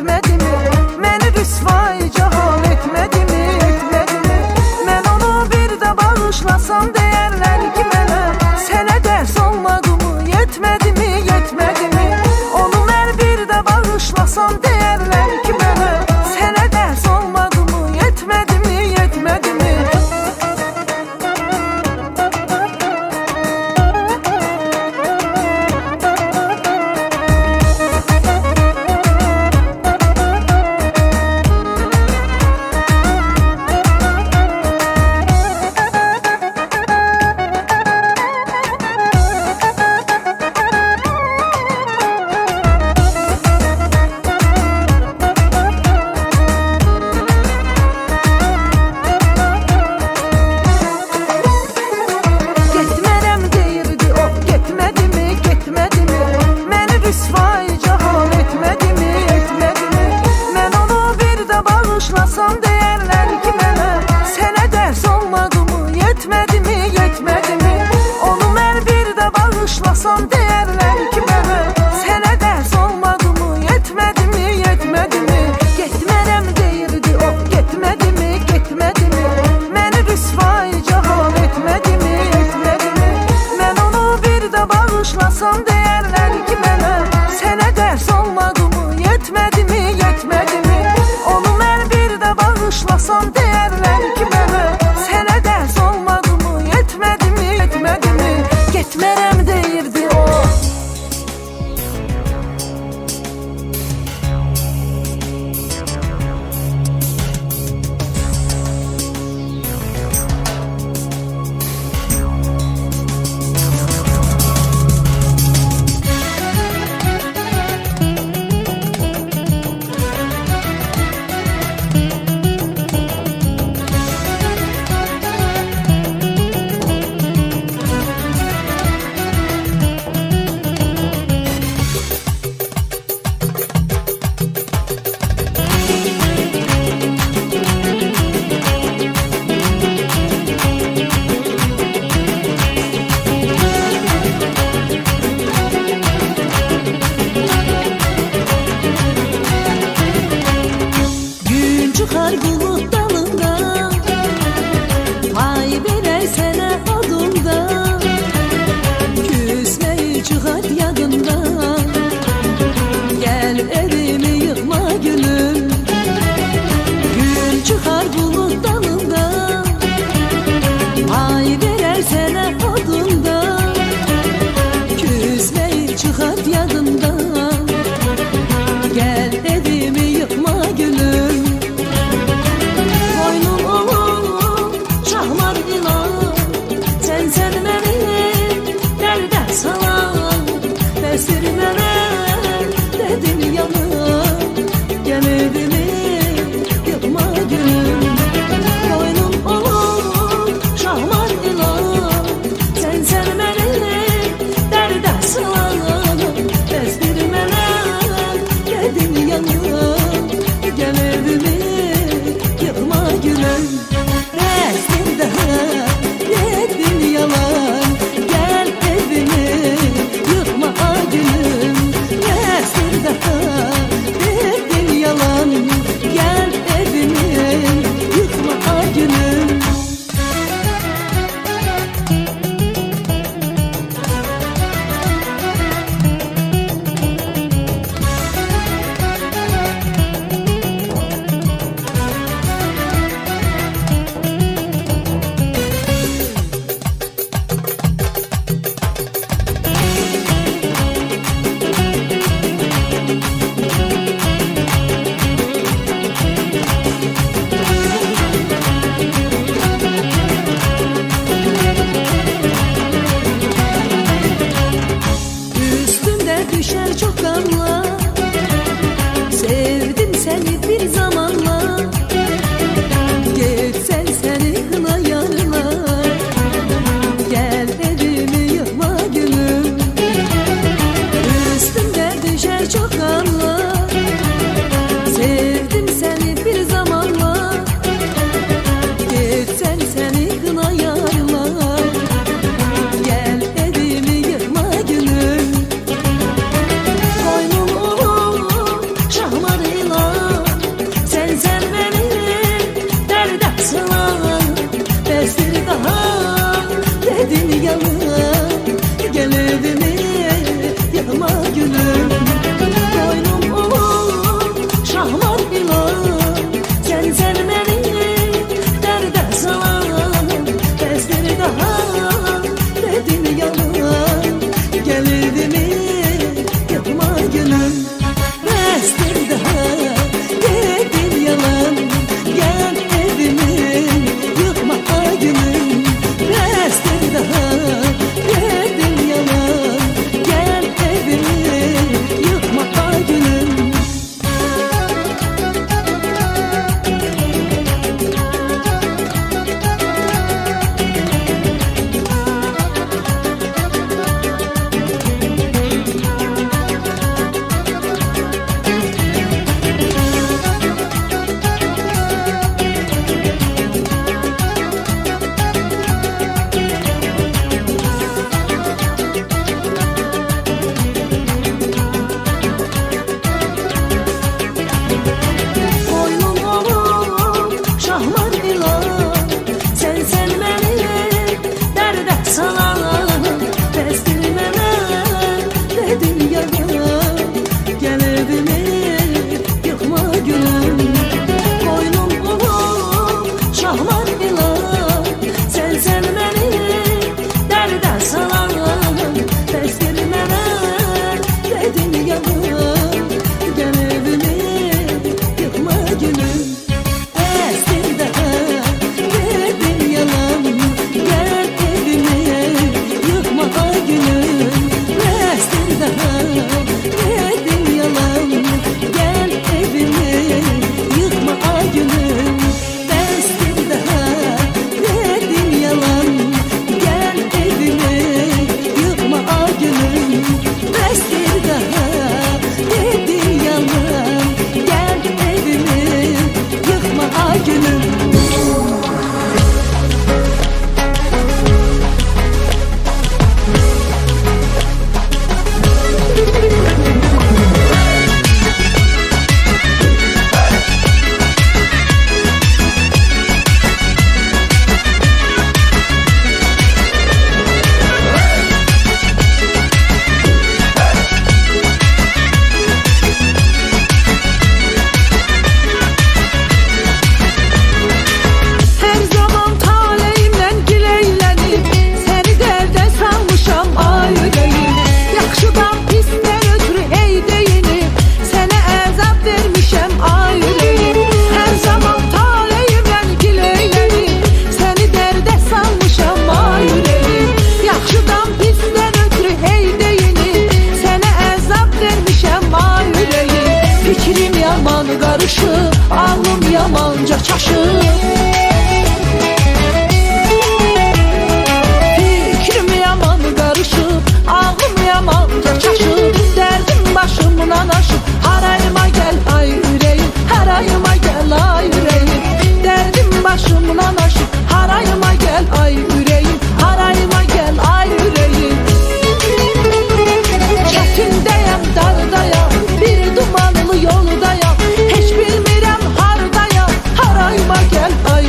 etmedi mi? Məni rüsvay cahal etmedi mi? Etmedi mi? Mən onu bir də bağışlasam deyərlər ki mənə sənə dərs olmadı mı? Yetmedi mi? Yetmedi mi? Onu mən bir də bağışlasam deyərlər ki mənə sənə dərs olmadı mı? Yetmedi mi? Yetmedi mi? Bağışlasam deyərlər ki mənə sənə dərs olmadı mı? Yetmedi mi? Yetmedi mi? Onu mən bir də bağışlasam deyərlər ki mənə sənə dərs olmadı mı? Yetmedi mi? Yetmedi mi? Getmərəm deyirdi o, getmedi mi? Getmedi mi? Məni rüsvay cahal etmedi mi? Etmedi mi? Mən onu bir də bağışlasam deyərlər ki mənə sənə dərs olmadı mı? Yetmedi mi? Yetmedi mi? Onu mən bir də bağışlasam deyərlər ki mənə sənə dərs olmadı mı? Yetmedi mi? Yetmedi mi? Getmərəm deyirdi o. Çıxar bulut dalında, pay verər sənə adımda, küsməyi çıxart yadında, gəl evimi yıxma gülüm. Gül çıxar bulut dalında, pay verər sənə adımda, küsməyi çıxart yadında, gəl evimi yıxma gülüm. gülüm. Boynum olub şahmat ilan, sen məni dərdə salan. Bəsdir mənə dedin yalan, gəl evimi yıkma gülüm. Bəsdir daha dedin yalan, gəl evimi yıkma gülüm. Bəsdir daha dedin yalan, gəl evimi yıkma gülüm. Bəsdir daha dedin yalan, gəl evimi yıkma gülüm. Bəsdir daha dedin yalan, gəl evimi yıkma gülüm. Her zaman taleyimdən gileylənib, səni dərdə salmışam ay ürəyim. Yaxşıdan pisdən ötürü ey deyinib, sənə əzab vermişəm ay ürəyim. Hər zaman taleyimdən gileylənib, səni dərdə salmışam ay ürəyim. Yaxşıdan pisdən ötürü ey deyinib, sənə əzab vermişəm ay ürəyim. Fikrim yaman qarışıb, ağlım yamanca çaşıb. Fikrim yaman qarışıb, ağlım yamanca çaşıb. Dərdim başımdan aşıb, harayıma gəl ay ürəyim, harayıma gəl ay ürəyim. Dərdim başımdan aşıb, harayıma gəl ay ürəyim, harayıma gəl ay ürəyim. Çətindəyəm, dardayam, bir dumanlı yoldayam, heç bilmirəm hardayam, harayıma gəl ay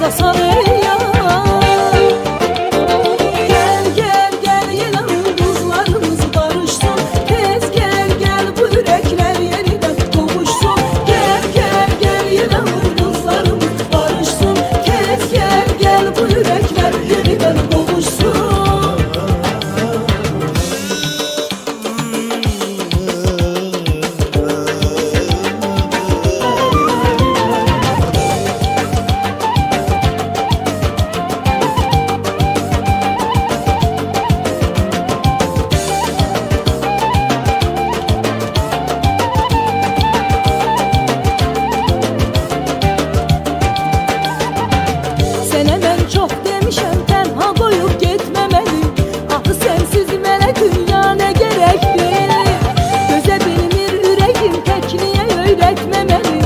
hardasan ey yar. Gel gel gel yine ulduzlarımız barışsın. Tez gel gel bu yürekler yeniden kavuşsun. Gel gel gel yine ulduzlarımız barışsın. Tez gel gel bu yürekler yeniden kavuşsun. Sənə mən çox demişəm, tənha qoyub getməməli. Axı sənsiz mənə dünya nə gərəkdir? Dözə bilmir ürəyim, təkliyə öyrətməməli.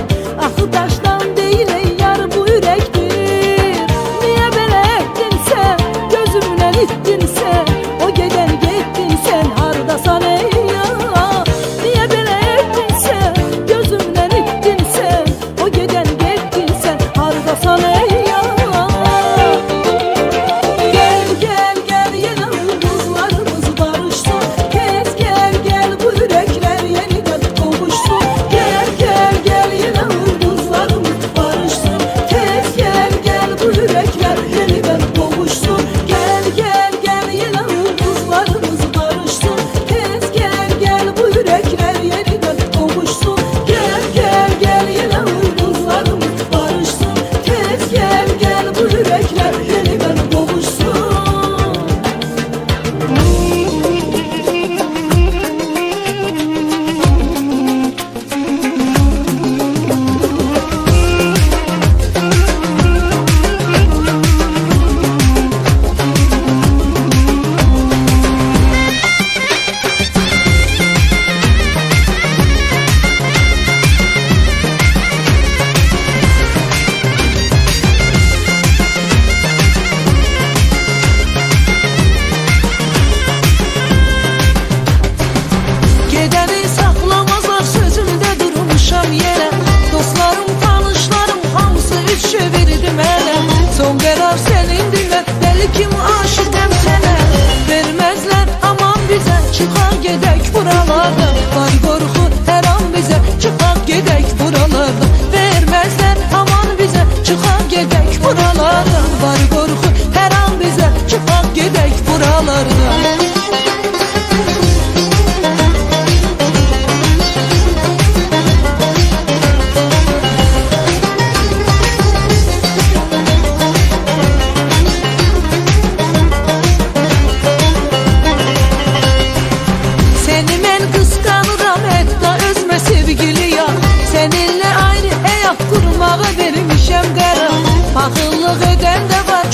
Axı daşdan deyil ey yar bu ürəkdir. Niyə belə etdinsə, gözümdən itdinsə, o gedən getdin sən hardasan ey yar. Niyə belə etdinsə, gözümdən itdinsə, o gedən getdin sən hardasan ey yar. Son qərar sənindir mən, dəli kimi aşıqəm sənə. Verməzlər aman bizə, çıxaq gedək buralardan. Var qorxu hər an bizə, çıxaq gedək buralardan. Verməzlər aman bizə, çıxaq gedək buralardan. Var qorxu hər an bizə, çıxaq gedək buralardan. Seninle aynı həyat qurmağa vermişəm qərar. Paxıllıq edən də var,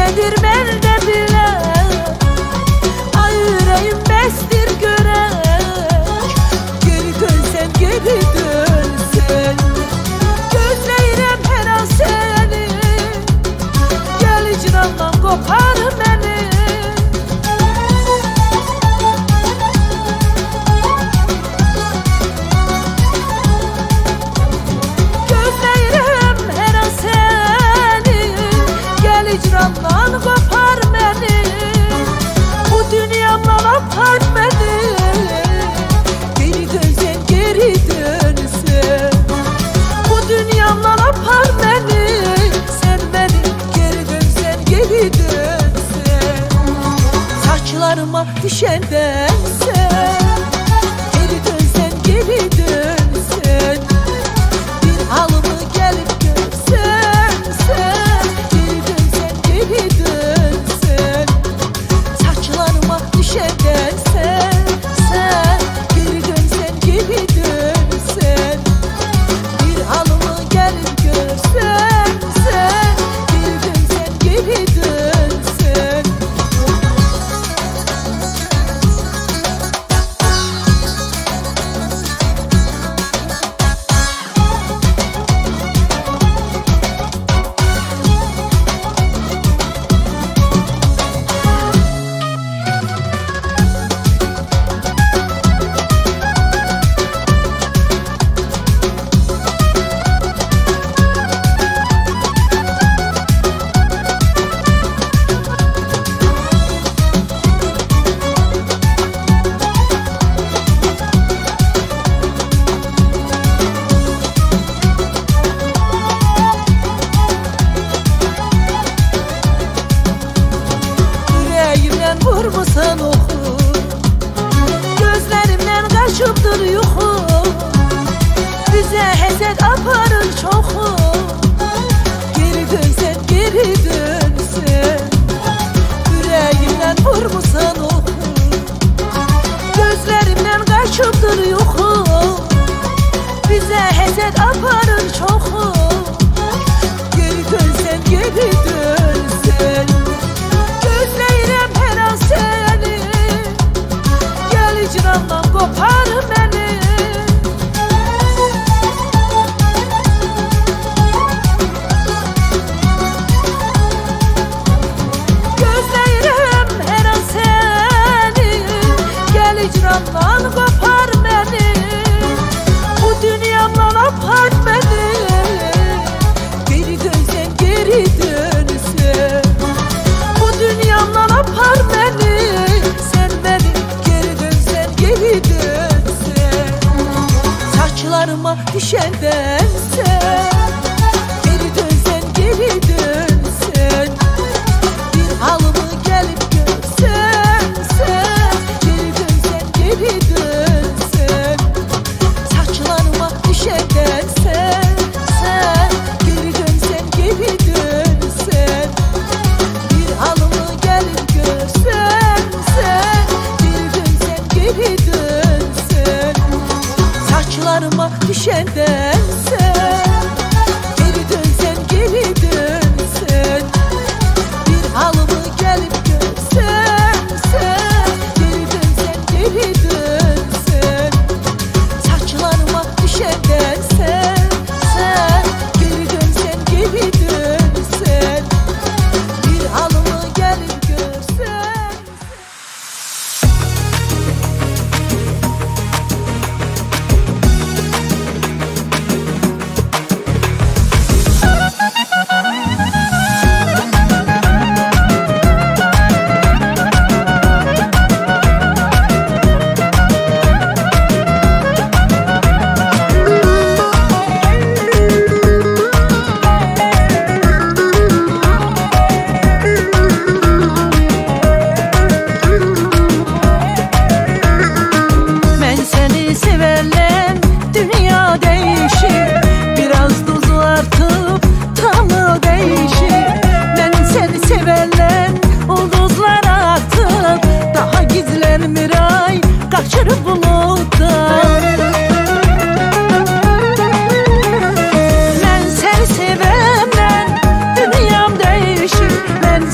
nedir məndə bilək, ay ürəyim bəsdir görək, geri dönsən, geri dönsən, gözləyirəm hər an səni, gəl icrandan qopar məni. Hicrandan qopar məni, bu dünyamdan apar məni, geri dönsən, geri dönsən, bu dünyamdan apar məni, sən məni geri dönsən, geri dönsən, saçlarıma düşəndənsən, geri dönsən, geri dönsən, bir halımı gəlib görsən, sən geri dönsən, saçlarıma düşəndənsən, sən geri dönsən, geri dönsən, bir halımı gəlib görsən, sən geri dönsən, geri dönsən. Vurmusan oxu, gözlərimdən qaçıbdır yuxu, bizə həsəd aparır çoxu, geri dönsən, geri dönsən, ürəyimdən vurmusan oxu, gözlərimdən qaçıbdır yuxu, bizə həsəd aparır çoxu, geri dönsən, geri dönsən, gözləyirəm hər an səni, gəl icrandan qopar məni. Gözləyirəm hər an səni, gəl icrandan qopar məni, bu dünyamdan apar məni, geri dönsən, geri dönsən, dünyamdan apar məni, sən məni geri dönsən, geri dönsən, saçlarıma düşəndənsən, geri dönsən, geri dönsən, bir halımı gəlib görsən, sən geri dönsən, geri dönsən, saçlarıma düşəndənsən, sən geri dönsən, geri dönsən, bir halımı gəlib görsən, sən geri dönsən, geri dönsən, saçlarıma düşəndənsən, geri dönsən, geri dönsən, bir halımı gəlib görsən, sən geri dönsən, geri dönsən, saçlarıma düşəndənsən, sən geri dönsən, geri dönsən, bir halımı gəlib görsən.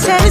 Sen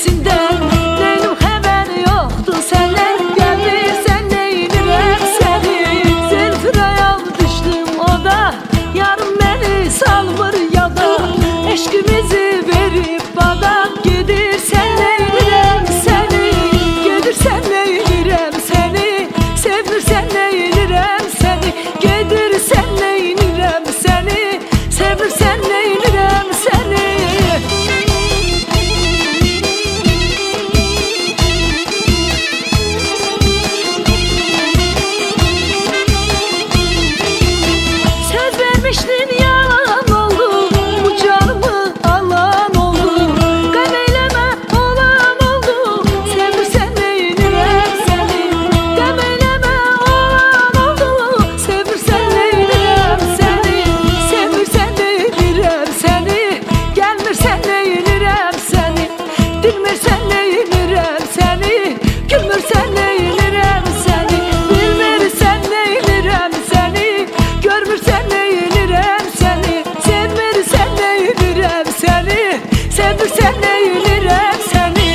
gecəsindən Leylim xəbər yoxdur səndən Gəlmirsən neynirəm səni Zülfürayal düşdüm o da Yarım məni salmır yada Eşkimizi verib bana Gedirsən neynirəm səni Gedirsən neynirəm səni Sevmirsən neynirəm səni Gedirsən neynirəm səni Sevmirsən neynirəm səni Söz vermiştin yalan oldu Bu canımı alan oldu Qəm eyləmə olan oldu Sevmirsən neynirəm səni Qəm eyləmə olan oldu Sevmirsən neynirəm səni Sevmirsən neynirəm səni Gəlmirsən neynirəm səni Dinmirsən neynirəm səni Gülmürsən neynirəm səni Bilmirsən neynirəm səni Görmürsən neynirəm səni Sevmirsən neynirəm səni Sevmirsən neynirəm səni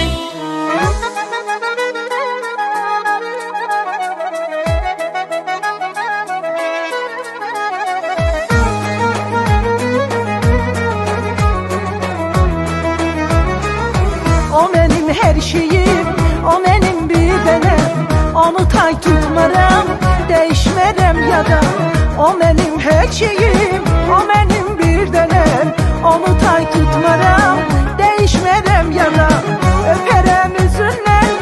O mənim hər şeyim, o mənim bir dənəm Onu tay tutmaram, dəyişmərəm yada O mənim hər şeyim, o mənim bir dənəm Onu tay tutmaram, dəyişmərəm yada Öpərəm üzündən,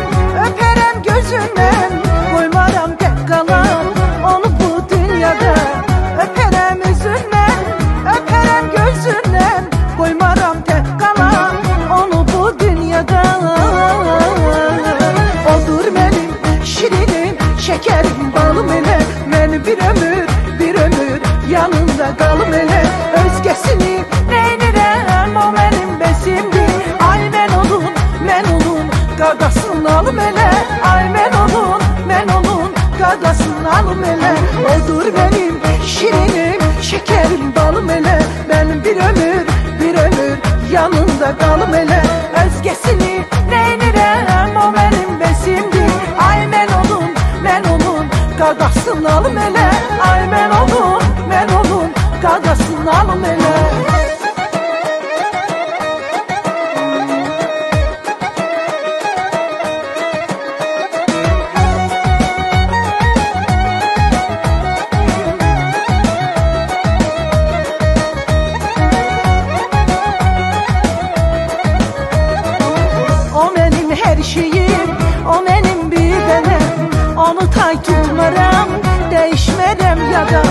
öpərəm gözündən Qoymaram tək qalan, onu bu dünyada Öpərəm üzündən, öpərəm gözündən Qoymaram tək qalan, onu bu dünyada Odur mənim şirinim, şəkərim, balım elə Məni bir ömür yanında qalım elə Özgəsini neynirəm, o mənim besimdir Ay mən onun, qadasını alım elə Ay mən onun, qadasını alım elə Odur mənim şirinim, şəkərim, balım elə Mənim bir ömür yanında qalım elə Özgəsini neynirəm, o mənim besimdir Ay mən onun, qadasını alım elə Ay mən onun, qadasını alım elə O mənim hər şeyim, o mənim bir dənəm Onu tay tutmaram, dəyişmərəm yada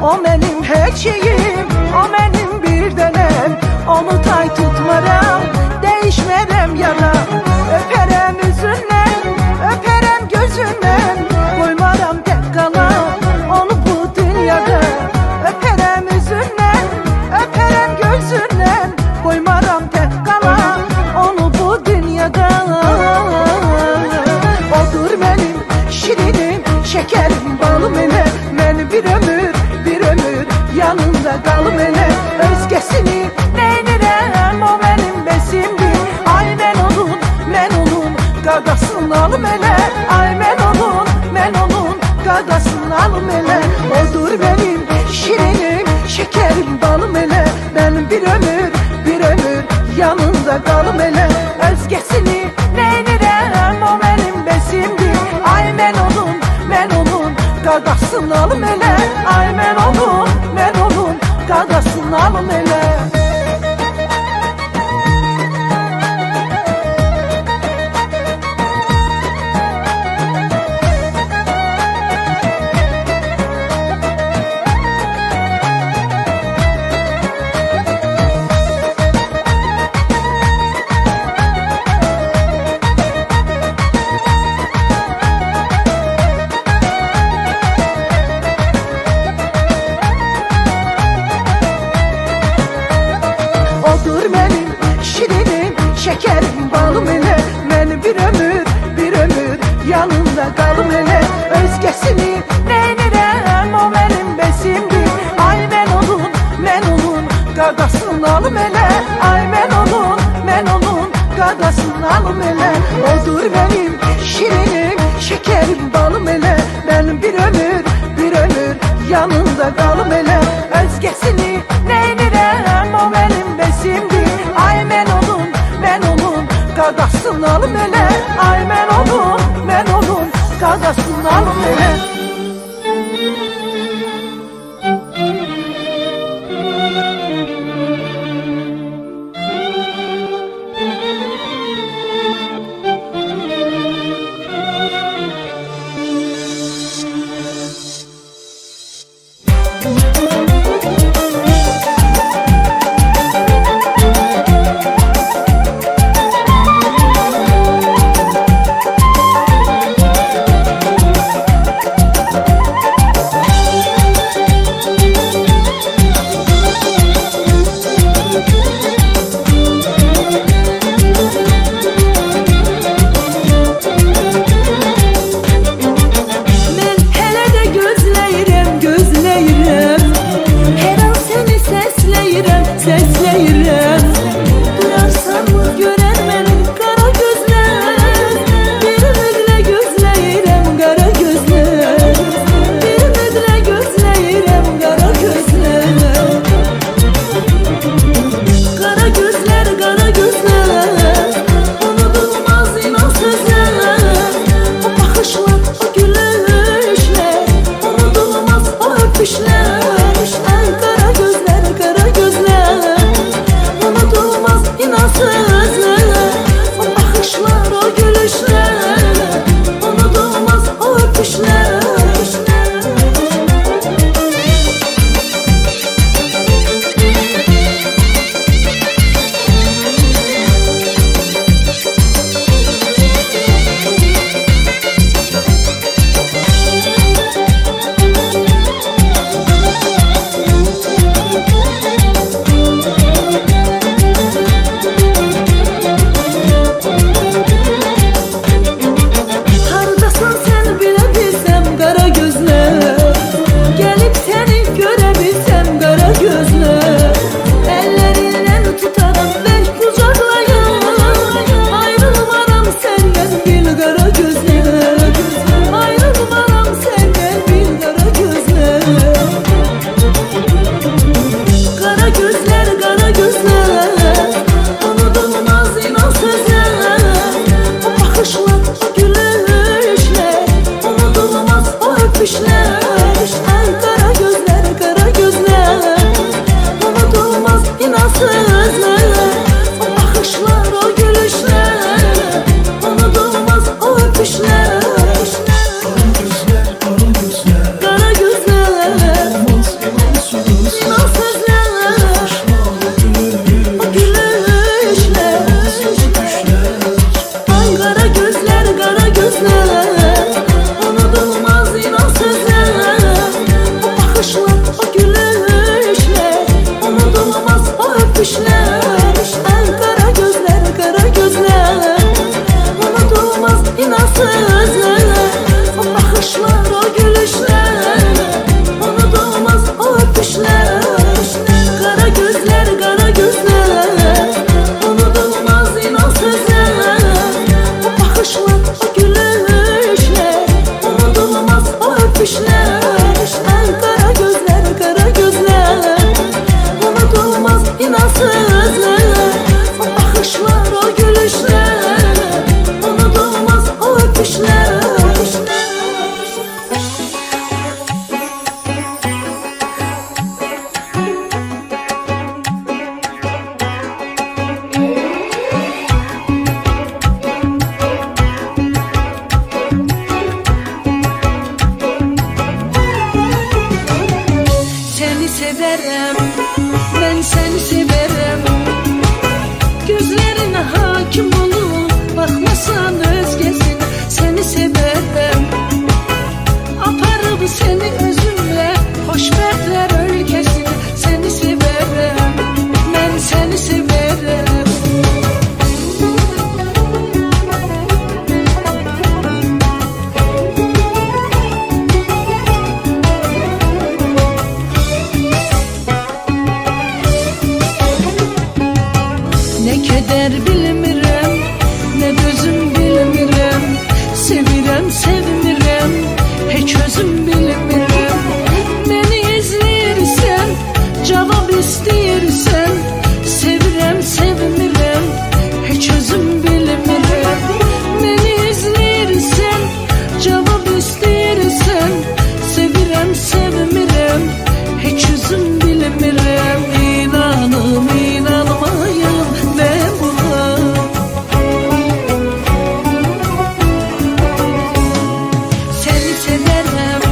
O mənim hər şeyim, o mənim bir dənəm Onu tay tutmaram, dəyişmərəm yada Öpərəm üzündən, öpərəm gözündən Qoymaram tək qalan, onu bu dünyada Öpərəm üzündən, öpərəm gözündən Qoymaram tək qalan, onu bu dünyada Odur mənim şirinim, şəkərim, balım elə Məni bir ömür yanında qalım elə Özgəsini neynirəm, o mənim besimdir Ay mən onun, qadasını alım elə Ay mən onun, qadasını alım elə Odur mənim şirinim, şəkərim, balım elə Mənim bir ömür yanında qalım elə Özgəsini neynirəm, o mənim besimdir Ay mən onun, qadasını alım elə Ay mən onun, qadasını alım elə elə. Odur benim şirinim, şekerim, balım elə. Benim bir ömür yanında qalım elə. Özgəsini neynirəm, o benim besimdir. Ay mən onun qadasını alım elə. Ay mən onun qadasını alım elə. Bakışlar, o gülüş Sevirəm, sevmirəm, heç özüm bilmirəm. Məni izləyirsən, cavab istəyirsən. Sevirəm, sevmirəm, heç özüm bilmirəm. Məni izləyirsən, cavab istəyirsən. Sevirəm, sevmirəm, heç özüm bilmirəm. İnanım, inanmayım mən buna. Seni severəm,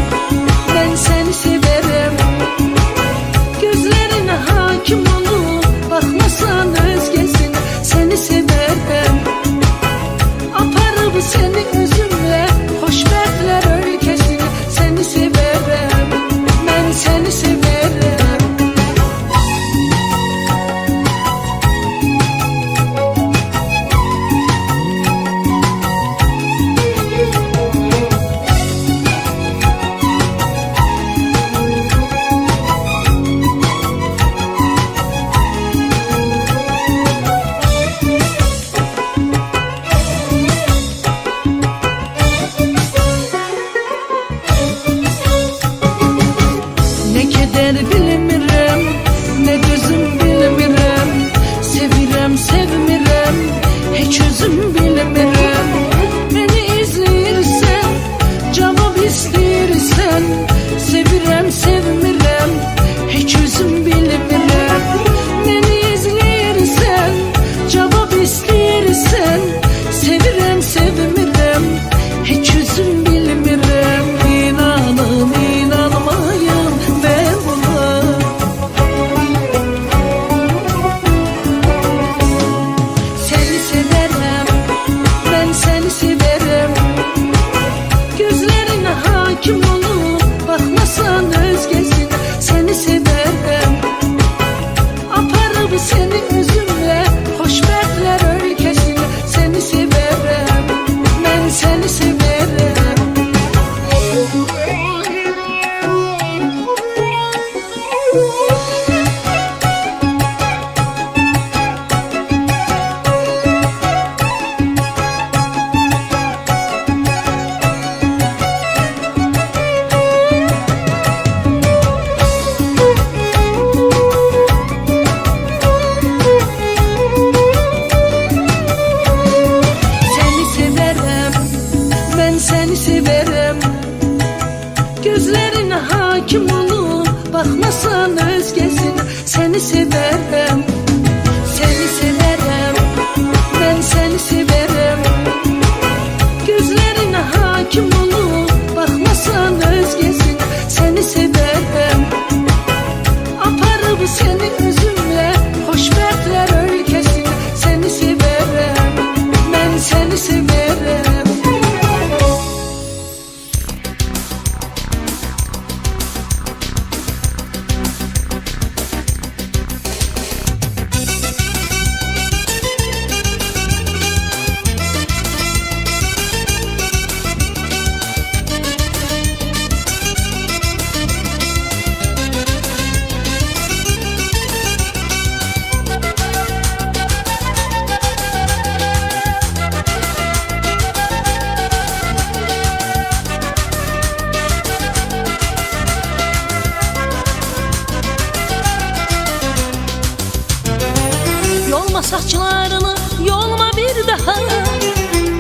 mən səni severəm. Gözlərinə hakim olub, baxmasan özgəsinə. Səni severəm, aparıb səni özümlə xoşbəxtlər ölkəsinə. Səni severəm, mən səni severəm. Ne keder bilmirəm, ne dözüm bilmirəm. Sevirəm, sevmirəm, heç özüm bilmirəm. Məni izləyirsən, cavab istəyirsən. Sevirəm, sevmirəm, heç özüm bilmirəm. Məni izləyirsən, cavab istəyirsən. Sevirəm, sevmirəm, heç özüm bilmirəm. İnanım, inanmayım mən buna. Seni severəm, mən səni severəm. Gözlərinə hakim olub, baxmasan özgəsinə. Səni severəm, aparıb səni özümlə xoşbəxtlər ölkəsinə. Səni severəm, mən səni severəm. Seni severəm, mən səni severəm. Gözlərinə hakim olub, baxmasan özgəsinə. Səni severəm, səni severəm, mən səni severəm. Gözlərinə hakim olub, baxmasan özgəsinə. Səni severəm, aparıb səni özümlə xoşbəxtlər ölkəsinə. Səni severəm, mən səni severəm. Yolma saçlarını, yolma bir daha.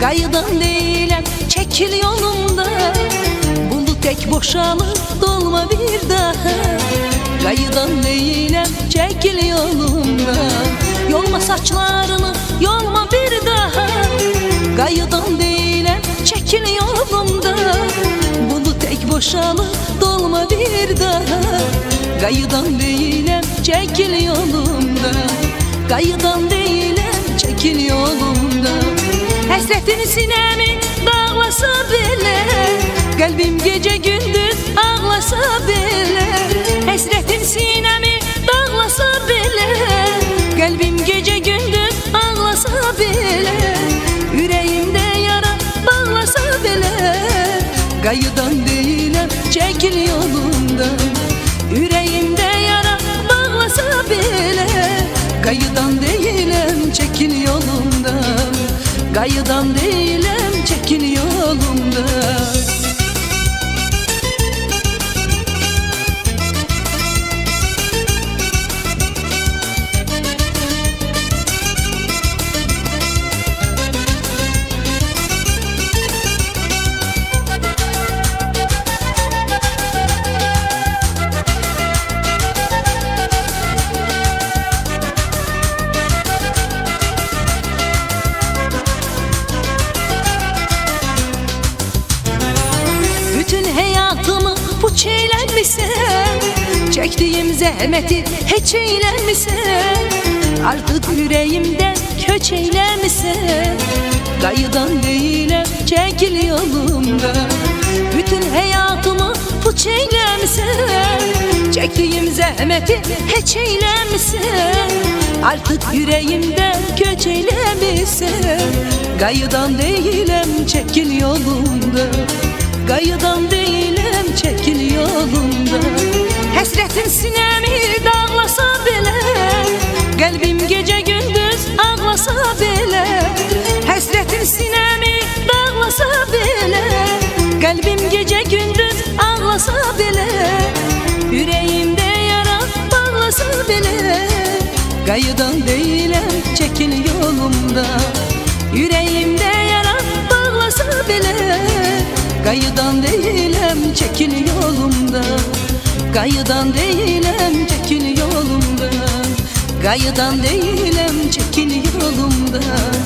Qayıdan deyiləm, çəkil yolumda. Bunu tek boşalıb, dolma bir daha. Qayıdan deyiləm, çəkil yolumda. Yolma saçlarını, yolma bir daha. Qayıdan deyiləm, çəkil yolumda. Bunu tek boşalıb, dolma bir daha. Qayıdan deyiləm, çəkil yolumda. Qayıdan deyiləm, çəkil yolumda. Həsrətin sinəmi dağlasa belə, qəlbim gecə gündüz ağlasa belə. Həsrətin sinəmi dağlasa belə, qəlbim gecə gündüz ağlasa belə. Ürəyimdə yara bağlasa belə, qayıdan deyiləm, çəkil yolumdan. Ürəyimdə yara bağlasa belə, qayıdan deyiləm, çəkil yolumdan. Qayıdan deyiləm, çekil yolumdan. Bütün hayatımı puç eylenmişsen, çektiğim zahmeti hiç eylenmişsen, artık yüreğimden köç eylenmişsen, gayıdan değilim çekil yolumdan. Bütün hayatımı puç eylenmişsen, çektiğim zahmeti hiç eylenmişsen, artık yüreğimden köç eylenmişsen, gayıdan değilim çekil yolumdan. Gayıdan değilim çekil yolumdan. Həsrətin sinəmi dağlasa belə, qəlbim gecə gündüz ağlasa belə. Həsrətin sinəmi dağlasa belə, qəlbim gecə gündüz ağlasa belə. Ürəyimdə yara bağlasa belə, qayıdan deyiləm çəkil yolumdan. Ürəyimdə yara bağlasa belə, qayıdan deyiləm çəkil yolumdan. Qayıdan deyiləm çəkil yolumdan. Qayıdan deyiləm çəkil yolumdan.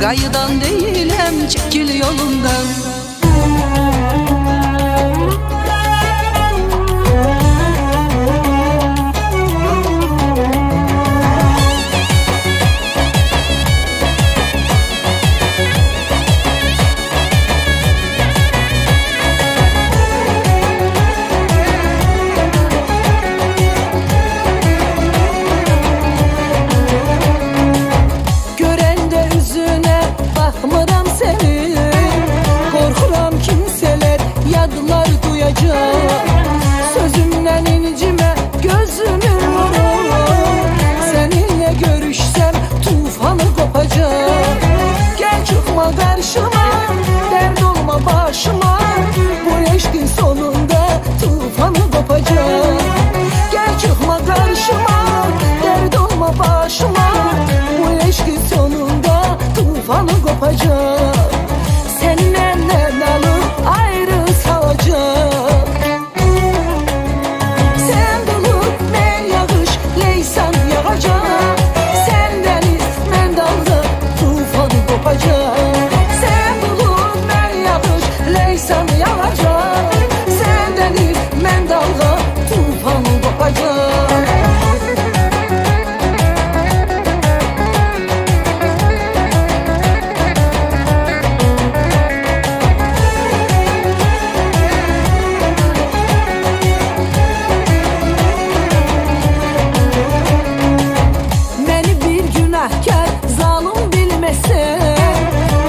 Qayıdan deyiləm çəkil yolumdan. Baxmıram seni, korkuram kimseler yadlar duyacak. Sözümden incime gözümün nuru, seninle görüşsem tufanı kopacak. Gel çıkma karşıma, dert olma başıma, bu eşkin sonunda tufanı kopacak. Gel çıkma karşıma, dert olma başıma, bu eşkin sonunda tufanı kopacak. Sen benden alıp ayrı salacak. Sen bulut ben yağış, leysan yağacak. Sen deniz ben dalga, tufanı kopacak. Sen bulut ben yağış, leysan yağacak. Sen deniz ben dalga, tufanı kopacak.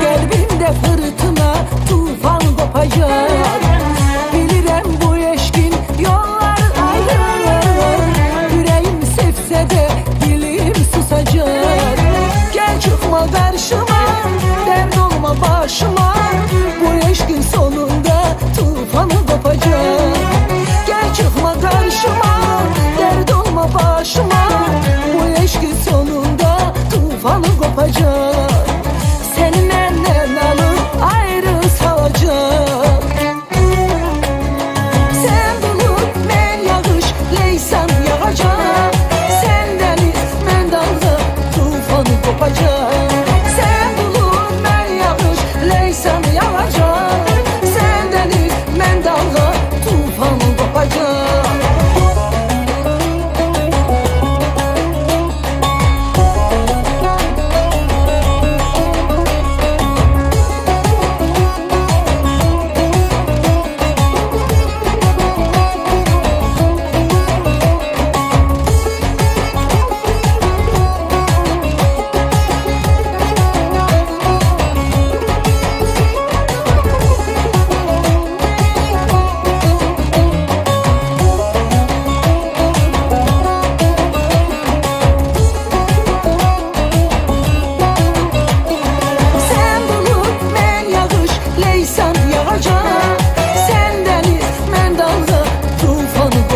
Kalbimde fırtına tufan kopacak. Bilirim bu eşkin yollar ayrı, yüreğim sevse de dilim susacak. Gel çıkma karşıma, dert olma başıma, bu eşkin sonunda tufanı kopacak. Gel çıkma karşıma, dert olma başıma, bu eşkin sonunda tufanı kopacak. Seni benden alıp ayrı salacak. Sen bulut ben yağış, leysan yağacak. Sen deniz ben dalga, tufanı kopacak. Sen bulut ben yağış, leysan yağacak. Sen deniz ben dalga, tufanı kopacak.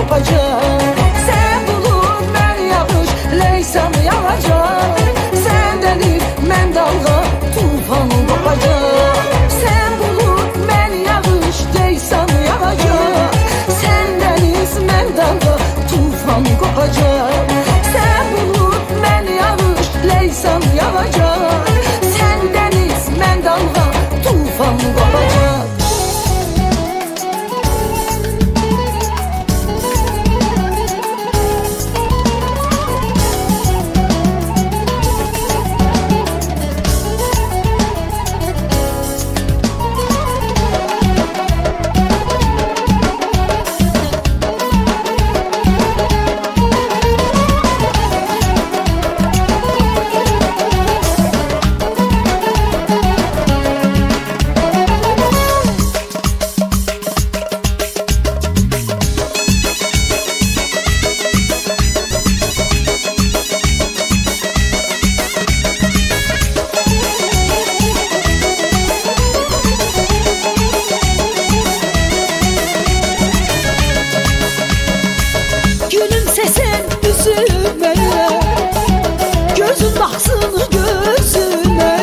kopacak. Sen bulut, ben yağış, Leysan yağacak. Sen deniz, ben dalga, tufan kopacak. Sen bulut, ben yağış, Leysan yağacak. Sen deniz, ben dalga, tufan kopacak. Sen bulut, ben yağış, Leysan yağacak. Sen deniz, ben dalga, tufan kopacak. Gülümsesen üzüme, gözün baksın gözüme.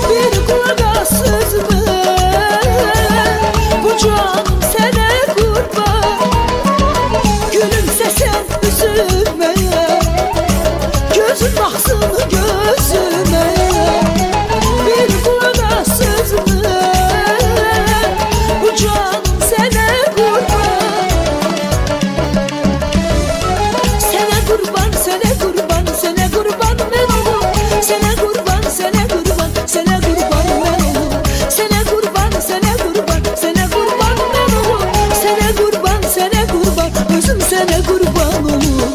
Bir kulak sözüme, bu canım sana kurban. Gülümsesen üzüme, gözün baksın gözüme. Bir kulak sözüme, bu canım sana kurban. Sana kurban, sana kurban ben oğlum. Sana kurban, sana kurban, sana kurban ben oğlum. Sana kurban, sana kurban, sana kurban ben oğlum. Sana kurban, sana kurban, özüm sana kurban oğlum.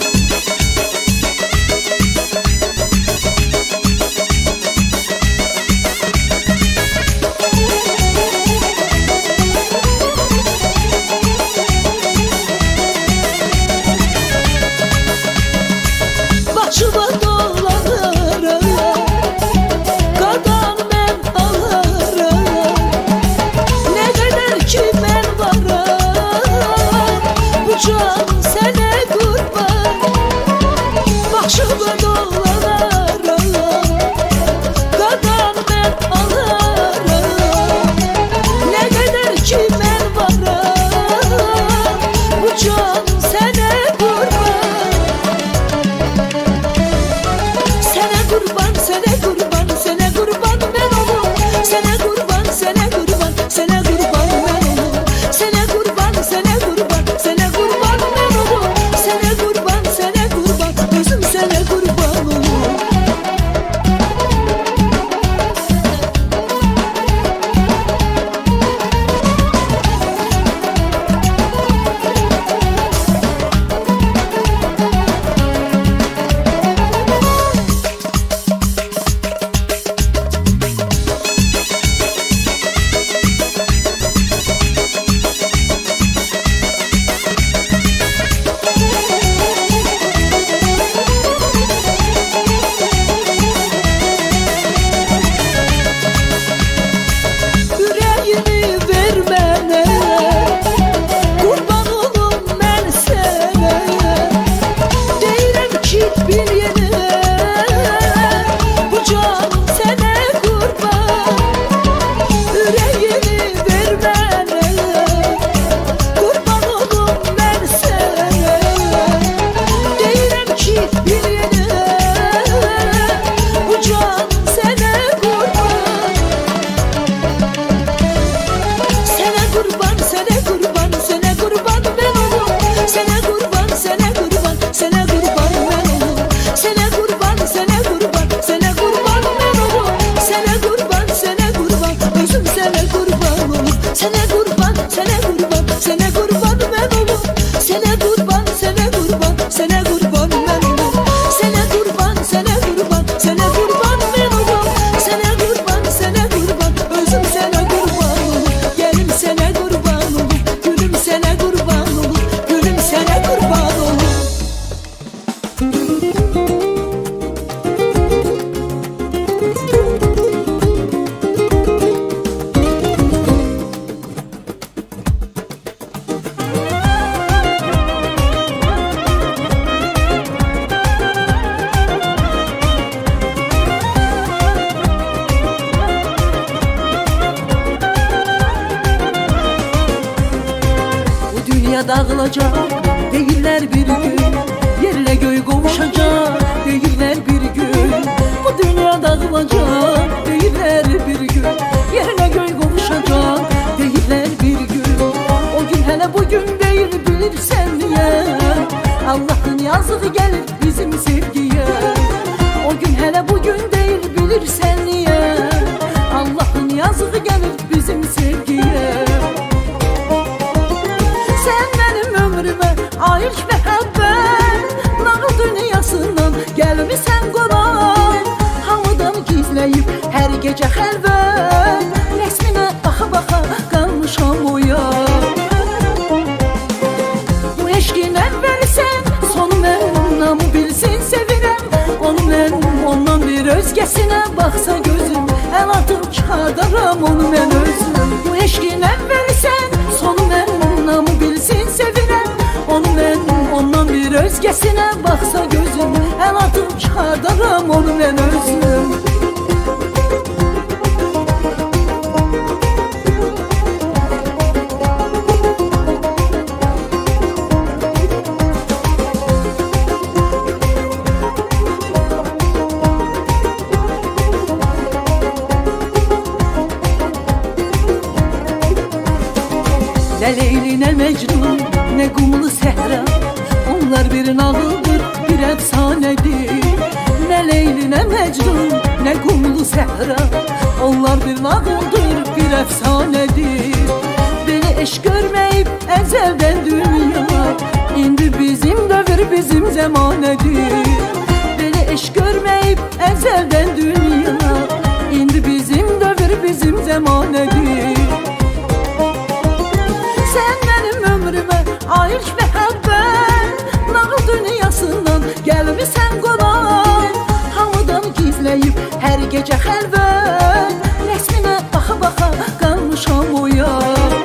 dünya dağılacak, deyirlər bir gün yerlə göy qovuşacaq, deyirlər bir gün bu dünya dağılacaq, deyirlər bir gün yerlə göy qovuşacaq, deyirlər bir gün. O gün hələ bugün deyil, bilirsən niyə? Allah'ın yazığı gəlir bizim sevgiyə. O gün hələ bugün deyil, bilirsən niyə? Allah'ın yazığı gəlir bizim sevgiyə. Sən mənim ömrümə ayılk məhəbbət, nağıl dünyasından gəlmisən qonaq, hamıdan gizləyib hər gecə xəlvət, rəsminə baxa-baxa qalmışam oyaq. Bu eşqin əvvəli sən, sonu mən, namı bilsin sevirəm onu mən. Ondan bir özgəsinə baxsa gözüm, əl atıb çıxardaram onu mən özüm. Bu eşqin əvvəli sən, sonu mən, namı bilsin sevirəm onu mən. Ondan bir özgəsinə baxsa gözüm, əl atıb çıxardaram onu mən özüm. Nə Leyli, nə Məcnun, nə qumlu səhra, onlar bir nağıldır, bir əfsanədir. Nə Leyli, nə Məcnun, nə qumlu səhra, onlar bir nağıldır, bir əfsanədir. Belə eşq görməyib əzəldən dünya, indi bizim dövr, bizim zəmanədir. Belə eşq görməyib əzəldən dünya, indi bizim dövr, bizim zəmanədir. Ayılk məhəbbət, nağıl dünyasından gəlmisən qonaq, hamıdan gizləyib hər gecə xəlvət, rəsminə baxa-baxa qalmışam oyaq.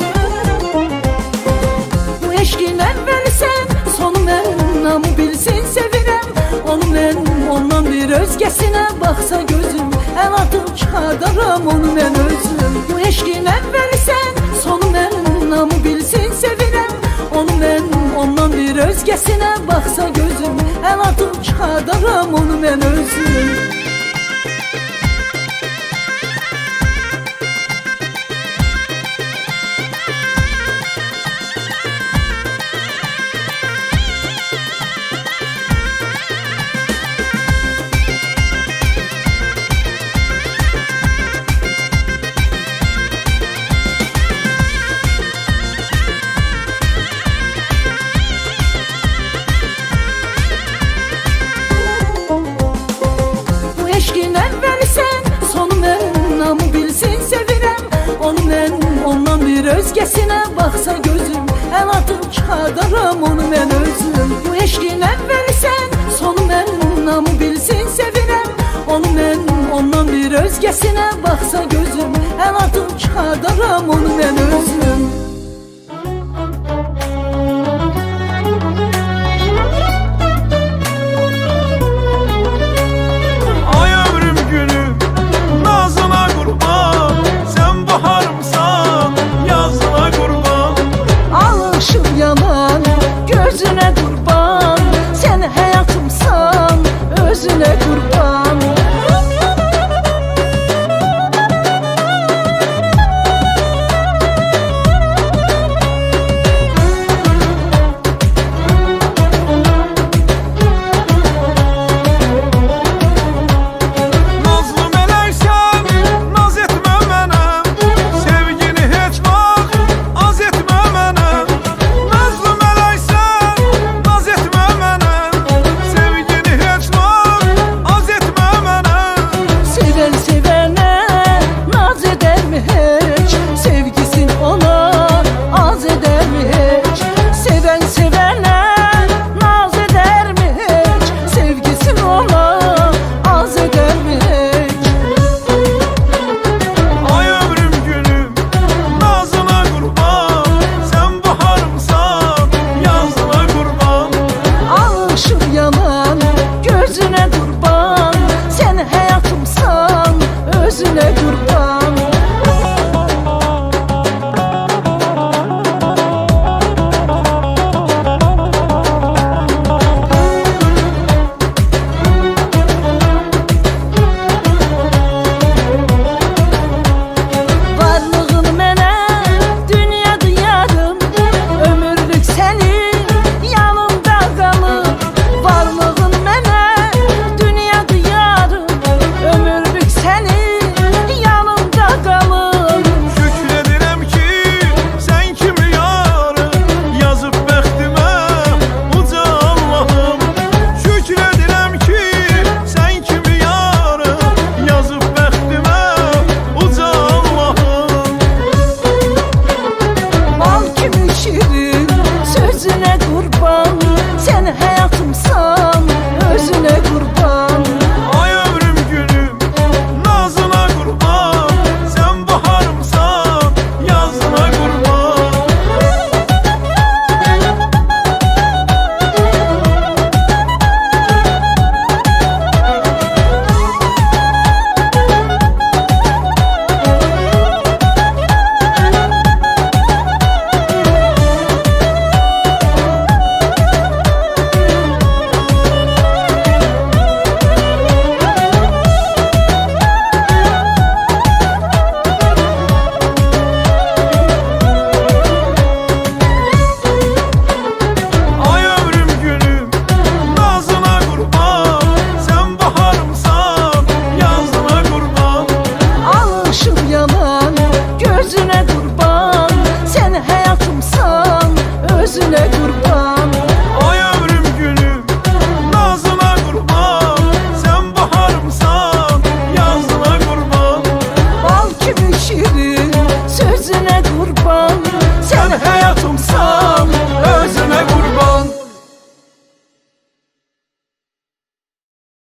Bu eşqin əvvəli sən, sonu mən, namı bilsin sevirəm onu mən. Ondan bir özgəsinə baxsa gözüm, əl atıb çıxardaram onu mən özüm. Bu eşqin əvvəli sən, sonu mən, namı bilsin sevirəm onu mən. Ondan bir özgəsinə baxsa gözüm, əl atıb çıxardaram onu mən özüm. Eşqin əvvəli sən, sonu mən, namı bilsin sevirəm onu mən. Ondan bir özgəsinə baxsa gözüm, əl atıb çıxardaram onu mən özüm. Bu eşqin əvvəli sən, sonu mən, namı bilsin sevirəm onu mən. Ondan bir özgəsinə baxsa gözüm, əl atıb çıxardaram onu mən özüm. Gözüne kurban, sen hayatımsan, özüne kurban. Sevene naz eder mi hiç? Sevgi